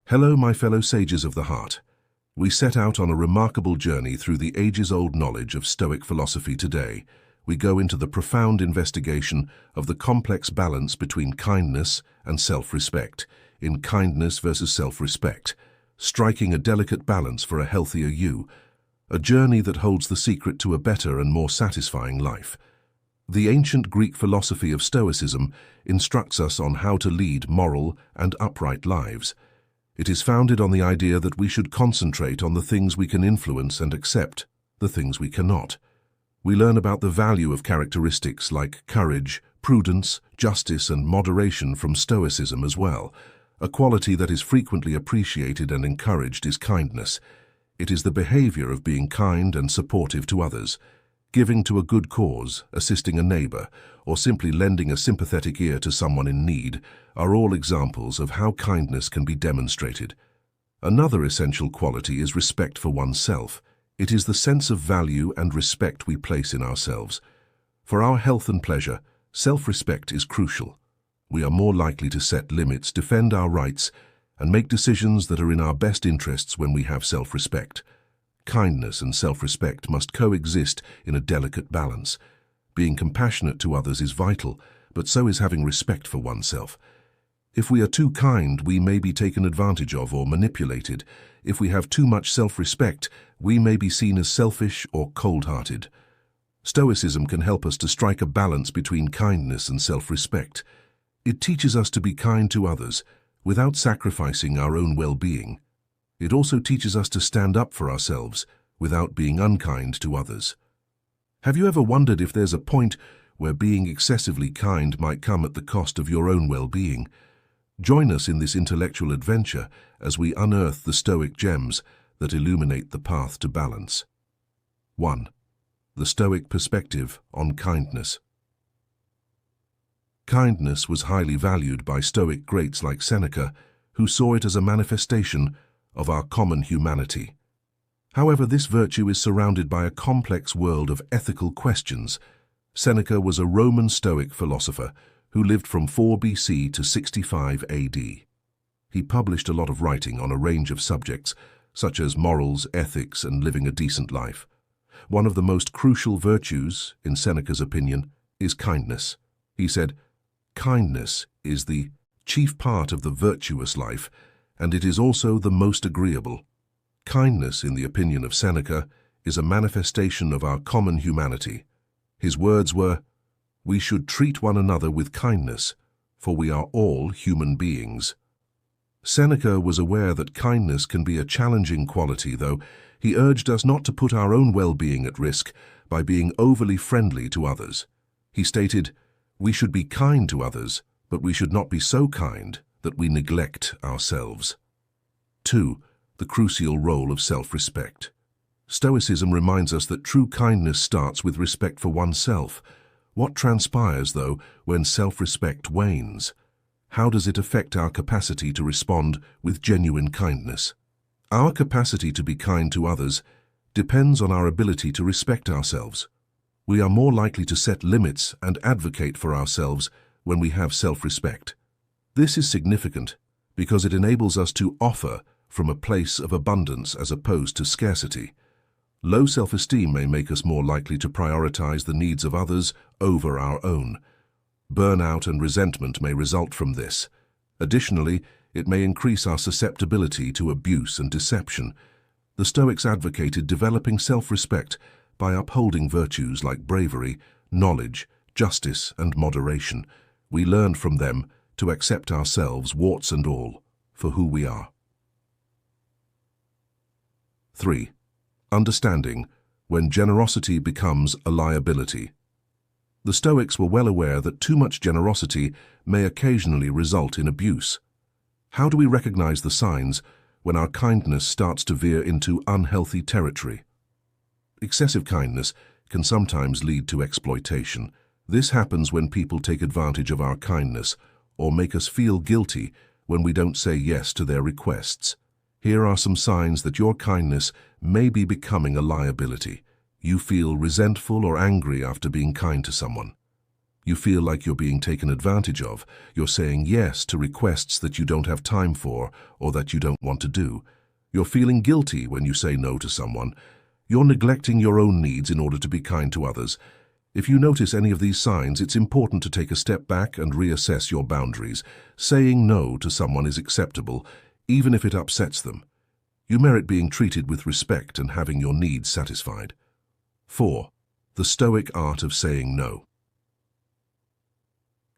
Hello, my fellow sages of the heart. We set out on a remarkable journey through the ages-old knowledge of Stoic philosophy today. We go into the profound investigation of the complex balance between kindness and self-respect, in kindness versus self-respect, striking a delicate balance for a healthier you, a journey that holds the secret to a better and more satisfying life. The ancient Greek philosophy of Stoicism instructs us on how to lead moral and upright lives. It is founded on the idea that we should concentrate on the things we can influence and accept the things we cannot. We learn about the value of characteristics like courage, prudence, justice, and moderation from Stoicism as well. A quality that is frequently appreciated and encouraged is kindness. It is the behavior of being kind and supportive to others. Giving to a good cause, assisting a neighbor, or simply lending a sympathetic ear to someone in need are all examples of how kindness can be demonstrated. Another essential quality is respect for oneself. It is the sense of value and respect we place in ourselves. For our health and pleasure, self-respect is crucial. We are more likely to set limits, defend our rights, and make decisions that are in our best interests when we have self-respect. Kindness and self-respect must coexist in a delicate balance. Being compassionate to others is vital, but so is having respect for oneself. If we are too kind, we may be taken advantage of or manipulated. If we have too much self-respect, we may be seen as selfish or cold-hearted. Stoicism can help us to strike a balance between kindness and self-respect. It teaches us to be kind to others without sacrificing our own well-being. It also teaches us to stand up for ourselves without being unkind to others. Have you ever wondered if there's a point where being excessively kind might come at the cost of your own well-being? Join us in this intellectual adventure as we unearth the Stoic gems that illuminate the path to balance. 1. The Stoic perspective on kindness. Kindness was highly valued by Stoic greats like Seneca, who saw it as a manifestation of our common humanity. However, this virtue is surrounded by a complex world of ethical questions. Seneca was a Roman Stoic philosopher who lived from 4 BC to 65 AD. He published a lot of writing on a range of subjects, such as morals, ethics, and living a decent life. One of the most crucial virtues, in Seneca's opinion, is kindness. He said, "Kindness is the chief part of the virtuous life, and it is also the most agreeable." Kindness, in the opinion of Seneca, is a manifestation of our common humanity. His words were, "We should treat one another with kindness, for we are all human beings." Seneca was aware that kindness can be a challenging quality, though. He urged us not to put our own well-being at risk by being overly friendly to others. He stated, "We should be kind to others, but we should not be so kind that we neglect ourselves." 2. The crucial role of self-respect. Stoicism reminds us that true kindness starts with respect for oneself. What transpires, though, when self-respect wanes? How does it affect our capacity to respond with genuine kindness? Our capacity to be kind to others depends on our ability to respect ourselves. We are more likely to set limits and advocate for ourselves when we have self-respect. This is significant because it enables us to offer from a place of abundance as opposed to scarcity. Low self-esteem may make us more likely to prioritize the needs of others over our own. Burnout and resentment may result from this. Additionally, it may increase our susceptibility to abuse and deception. The Stoics advocated developing self-respect by upholding virtues like bravery, knowledge, justice, and moderation. We learned from them to accept ourselves, warts and all, for who we are. 3. Understanding when generosity becomes a liability. The Stoics were well aware that too much generosity may occasionally result in abuse. How do we recognize the signs when our kindness starts to veer into unhealthy territory? Excessive kindness can sometimes lead to exploitation. This happens when people take advantage of our kindness or make us feel guilty when we don't say yes to their requests. Here are some signs that your kindness may be becoming a liability. You feel resentful or angry after being kind to someone. You feel like you're being taken advantage of. You're saying yes to requests that you don't have time for or that you don't want to do. You're feeling guilty when you say no to someone. You're neglecting your own needs in order to be kind to others. If you notice any of these signs, it's important to take a step back and reassess your boundaries. Saying no to someone is acceptable, even if it upsets them. You merit being treated with respect and having your needs satisfied. 4. The Stoic art of saying no.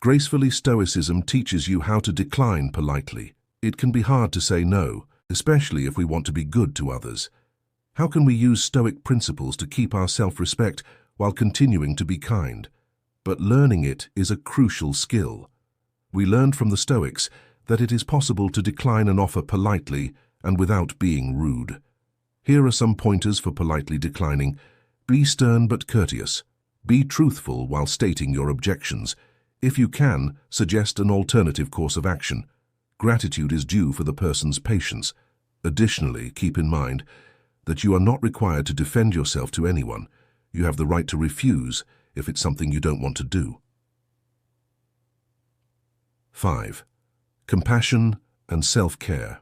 Gracefully Stoicism teaches you how to decline politely. It can be hard to say no, especially if we want to be good to others. How can we use Stoic principles to keep our self-respect while continuing to be kind? But learning it is a crucial skill. We learned from the Stoics that it is possible to decline an offer politely and without being rude. Here are some pointers for politely declining. Be stern but courteous. Be truthful while stating your objections. If you can, suggest an alternative course of action. Gratitude is due for the person's patience. Additionally, keep in mind that you are not required to defend yourself to anyone. You have the right to refuse if it's something you don't want to do. 5. Compassion and self-care.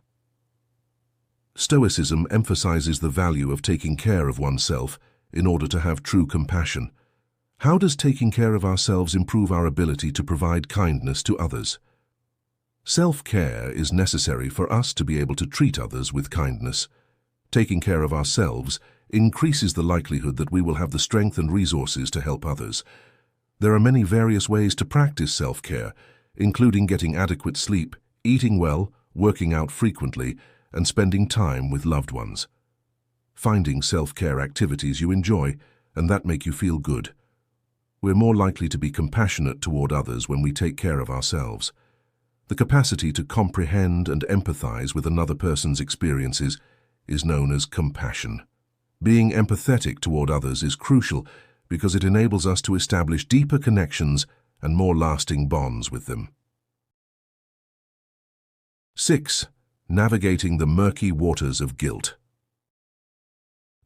Stoicism emphasizes the value of taking care of oneself in order to have true compassion. How does taking care of ourselves improve our ability to provide kindness to others? Self-care is necessary for us to be able to treat others with kindness. Taking care of ourselves increases the likelihood that we will have the strength and resources to help others. There are many various ways to practice self-care, including getting adequate sleep, eating well, working out frequently, and spending time with loved ones. Finding self-care activities you enjoy and that make you feel good. We're more likely to be compassionate toward others when we take care of ourselves. The capacity to comprehend and empathize with another person's experiences is known as compassion. Being empathetic toward others is crucial because it enables us to establish deeper connections and more lasting bonds with them. 6. Navigating the murky waters of guilt.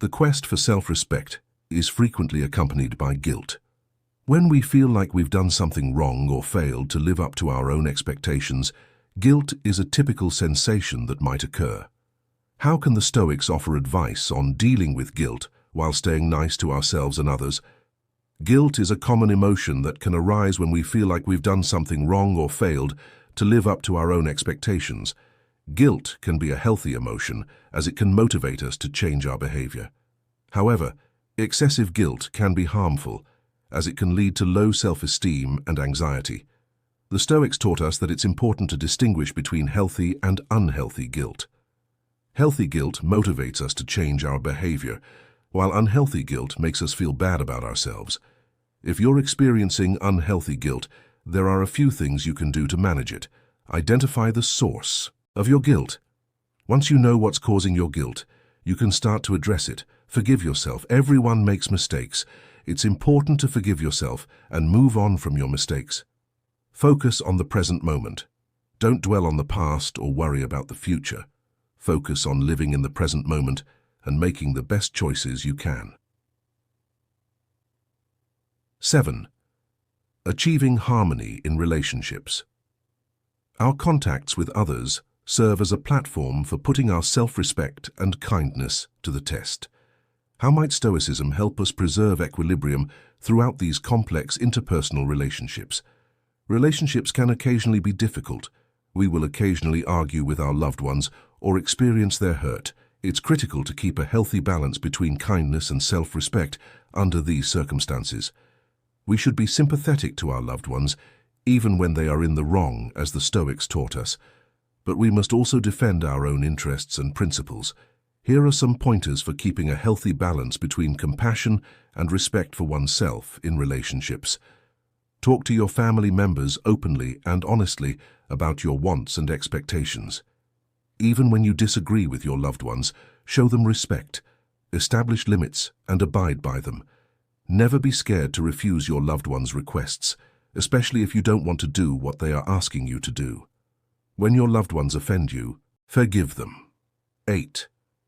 The quest for self-respect is frequently accompanied by guilt. When we feel like we've done something wrong or failed to live up to our own expectations, guilt is a typical sensation that might occur. How can the Stoics offer advice on dealing with guilt while staying nice to ourselves and others? Guilt is a common emotion that can arise when we feel like we've done something wrong or failed to live up to our own expectations. Guilt can be a healthy emotion as it can motivate us to change our behavior. However, excessive guilt can be harmful as it can lead to low self-esteem and anxiety. The Stoics taught us that it's important to distinguish between healthy and unhealthy guilt. Healthy guilt motivates us to change our behavior, while unhealthy guilt makes us feel bad about ourselves. If you're experiencing unhealthy guilt, there are a few things you can do to manage it. Identify the source of your guilt. Once you know what's causing your guilt, you can start to address it. Forgive yourself. Everyone makes mistakes. It's important to forgive yourself and move on from your mistakes. Focus on the present moment. Don't dwell on the past or worry about the future. Focus on living in the present moment and making the best choices you can. 7. Achieving harmony in relationships. Our contacts with others serve as a platform for putting our self-respect and kindness to the test. How might Stoicism help us preserve equilibrium throughout these complex interpersonal relationships? Relationships can occasionally be difficult. We will occasionally argue with our loved ones or experience their hurt. It's critical to keep a healthy balance between kindness and self-respect under these circumstances. We should be sympathetic to our loved ones, even when they are in the wrong, as the Stoics taught us. But we must also defend our own interests and principles. Here are some pointers for keeping a healthy balance between compassion and respect for oneself in relationships. Talk to your family members openly and honestly about your wants and expectations. Even when you disagree with your loved ones, show them respect. Establish limits and abide by them. Never be scared to refuse your loved ones' requests, especially if you don't want to do what they are asking you to do. When your loved ones offend you, forgive them. 8.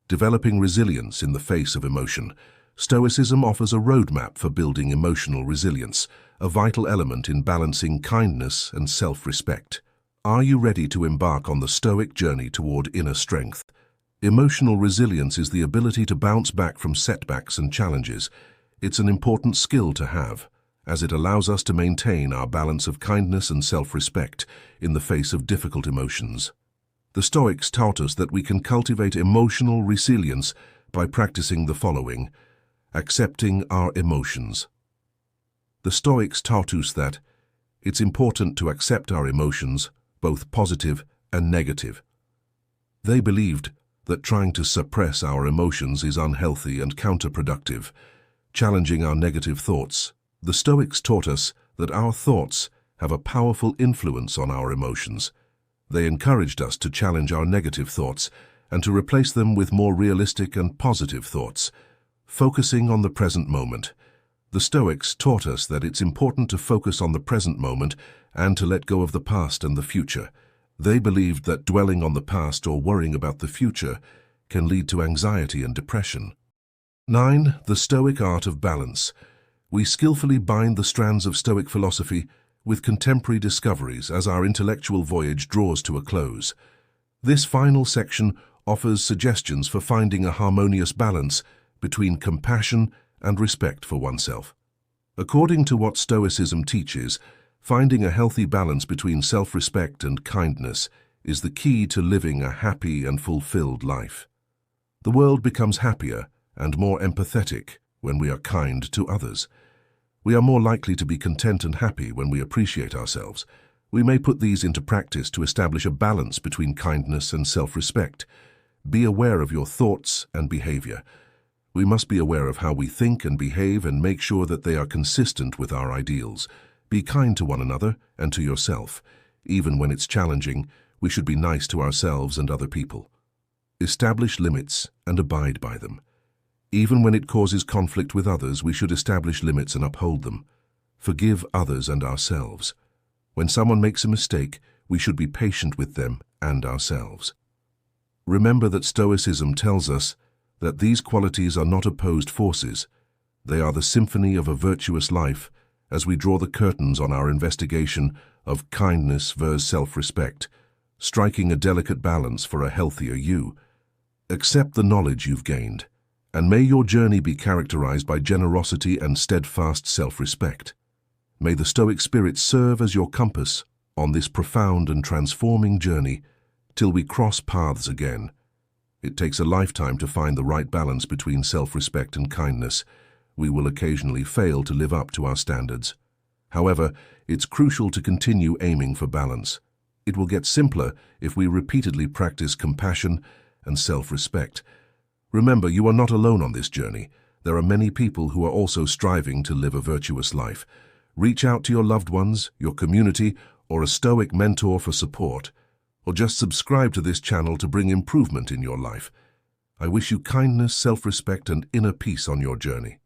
Developing resilience in the face of emotion. Stoicism offers a roadmap for building emotional resilience, a vital element in balancing kindness and self-respect. Are you ready to embark on the Stoic journey toward inner strength? Emotional resilience is the ability to bounce back from setbacks and challenges. It's an important skill to have, as it allows us to maintain our balance of kindness and self-respect in the face of difficult emotions. The Stoics taught us that we can cultivate emotional resilience by practicing the following: accepting our emotions. The Stoics taught us that it's important to accept our emotions, both positive and negative. They believed that trying to suppress our emotions is unhealthy and counterproductive, challenging our negative thoughts. The Stoics taught us that our thoughts have a powerful influence on our emotions. They encouraged us to challenge our negative thoughts and to replace them with more realistic and positive thoughts, focusing on the present moment. The Stoics taught us that it's important to focus on the present moment and to let go of the past and the future. They believed that dwelling on the past or worrying about the future can lead to anxiety and depression. 9. The Stoic art of balance. We skillfully bind the strands of Stoic philosophy with contemporary discoveries as our intellectual voyage draws to a close. This final section offers suggestions for finding a harmonious balance between compassion and respect for oneself. According to what Stoicism teaches, finding a healthy balance between self-respect and kindness is the key to living a happy and fulfilled life. The world becomes happier and more empathetic when we are kind to others. We are more likely to be content and happy when we appreciate ourselves. We may put these into practice to establish a balance between kindness and self-respect. Be aware of your thoughts and behavior. We must be aware of how we think and behave and make sure that they are consistent with our ideals. Be kind to one another and to yourself. Even when it's challenging, we should be nice to ourselves and other people. Establish limits and abide by them. Even when it causes conflict with others, we should establish limits and uphold them. Forgive others and ourselves. When someone makes a mistake, we should be patient with them and ourselves. Remember that Stoicism tells us that these qualities are not opposed forces. They are the symphony of a virtuous life as we draw the curtains on our investigation of kindness versus self-respect, striking a delicate balance for a healthier you. Accept the knowledge you've gained, and may your journey be characterized by generosity and steadfast self-respect. May the Stoic spirit serve as your compass on this profound and transforming journey till we cross paths again. It takes a lifetime to find the right balance between self-respect and kindness. We will occasionally fail to live up to our standards. However, it's crucial to continue aiming for balance. It will get simpler if we repeatedly practice compassion and self-respect. Remember, you are not alone on this journey. There are many people who are also striving to live a virtuous life. Reach out to your loved ones, your community, or a Stoic mentor for support, or just subscribe to this channel to bring improvement in your life. I wish you kindness, self-respect, and inner peace on your journey.